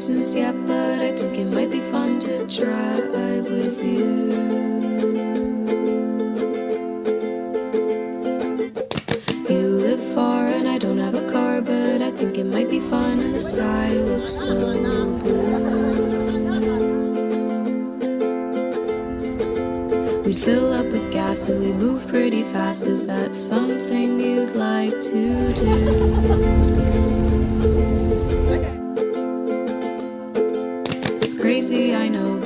license yet, but I think it might be fun to drive with you. You live far and I don't have a car, but I think it might be fun and the sky looks so blue. We'd fill up with gas and we'd move pretty fast. Is that something you'd like to do? It's crazy, I know,